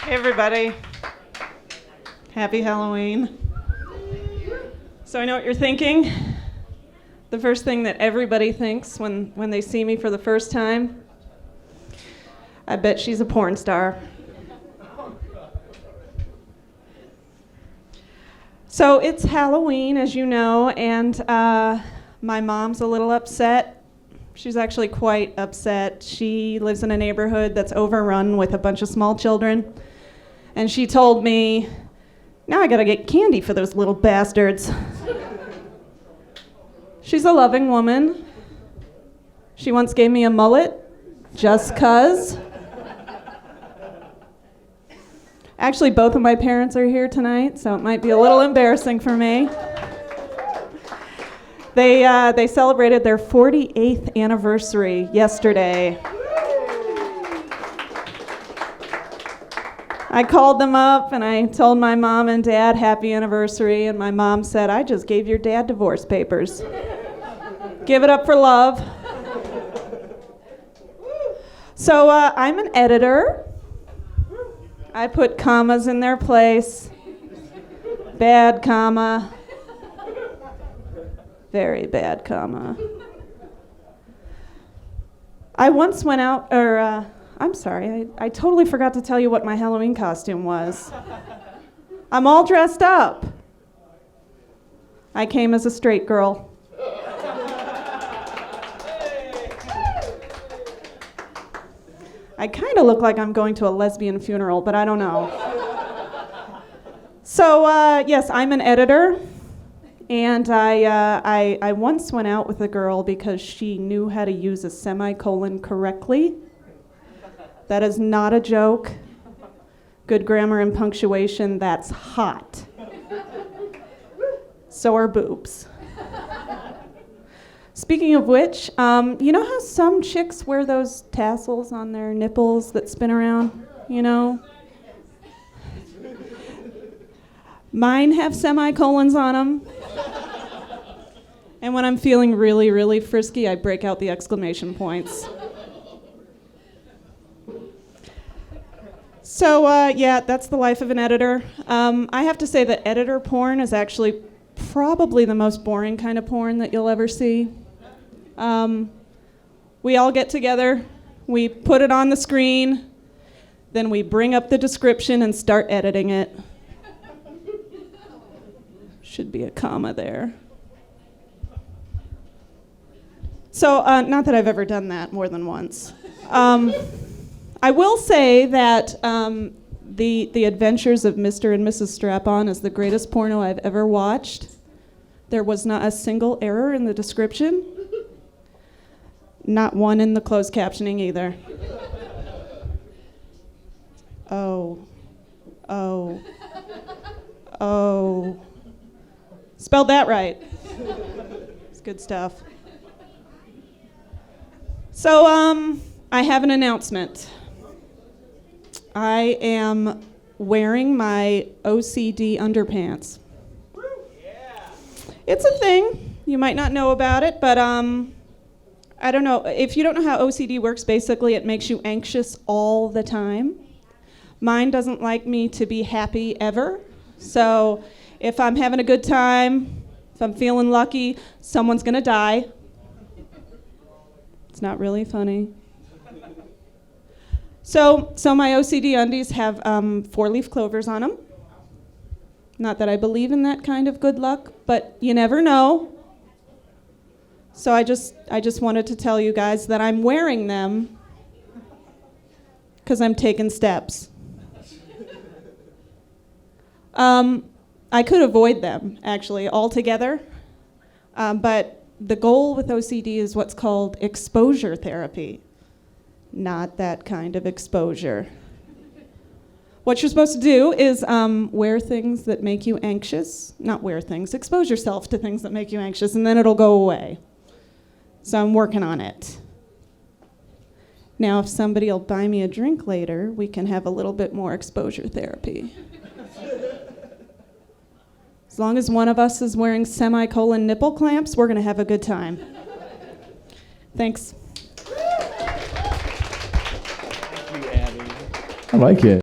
Hey everybody, happy Halloween. So I know what you're thinking. The first thing that everybody thinks when they see me for the first time, I bet she's a porn star. So it's Halloween, as you know, and my mom's a little upset. She's actually quite upset. She lives in a neighborhood that's overrun with a bunch of small children. And she told me, now I gotta get candy for those little bastards. She's a loving woman. She once gave me a mullet, just 'cause. Actually, both of my parents are here tonight, so it might be a little embarrassing for me. They celebrated their 48th anniversary yesterday. I called them up and I told my mom and dad happy anniversary, and my mom said, I just gave your dad divorce papers. Give it up for love. So I'm an editor. I put commas in their place. Bad comma. Very bad comma. I once went out, I'm sorry, I totally forgot to tell you what my Halloween costume was. I'm all dressed up. I came as a straight girl. I kind of look like I'm going to a lesbian funeral, but I don't know. So, yes, I'm an editor, and I once went out with a girl because she knew how to use a semicolon correctly. That is not a joke. Good grammar and punctuation, that's hot. So are boobs. Speaking of which, you know how some chicks wear those tassels on their nipples that spin around? You know? Mine have semicolons on them. And when I'm feeling really, really frisky, I break out the exclamation points. So, yeah, that's the life of an editor. I have to say that editor porn is actually probably the most boring kind of porn that you'll ever see. We all get together, we put it on the screen, then we bring up the description and start editing it. Should be a comma there. So, not that I've ever done that more than once. I will say that the Adventures of Mr. and Mrs. Strap-On is the greatest porno I've ever watched. There was not a single error in the description. Not one in the closed captioning either. Oh. Spelled that right. It's good stuff. So, I have an announcement. I am wearing my OCD underpants. It's a thing. You might not know about it, but I don't know. If you don't know how OCD works, basically it makes you anxious all the time. Mine doesn't like me to be happy ever. So if I'm having a good time, if I'm feeling lucky, someone's gonna die. It's not really funny. So my OCD undies have 4-leaf clovers on them. Not that I believe in that kind of good luck, but you never know. So I just wanted to tell you guys that I'm wearing them because I'm taking steps. I could avoid them, actually, altogether. But the goal with OCD is what's called exposure therapy. Not that kind of exposure. What you're supposed to do is wear things that make you anxious. Not wear things, expose yourself to things that make you anxious, and then it'll go away. So I'm working on it. Now, if somebody will buy me a drink later, we can have a little bit more exposure therapy. As long as one of us is wearing semicolon nipple clamps, we're going to have a good time. Thanks. I like it.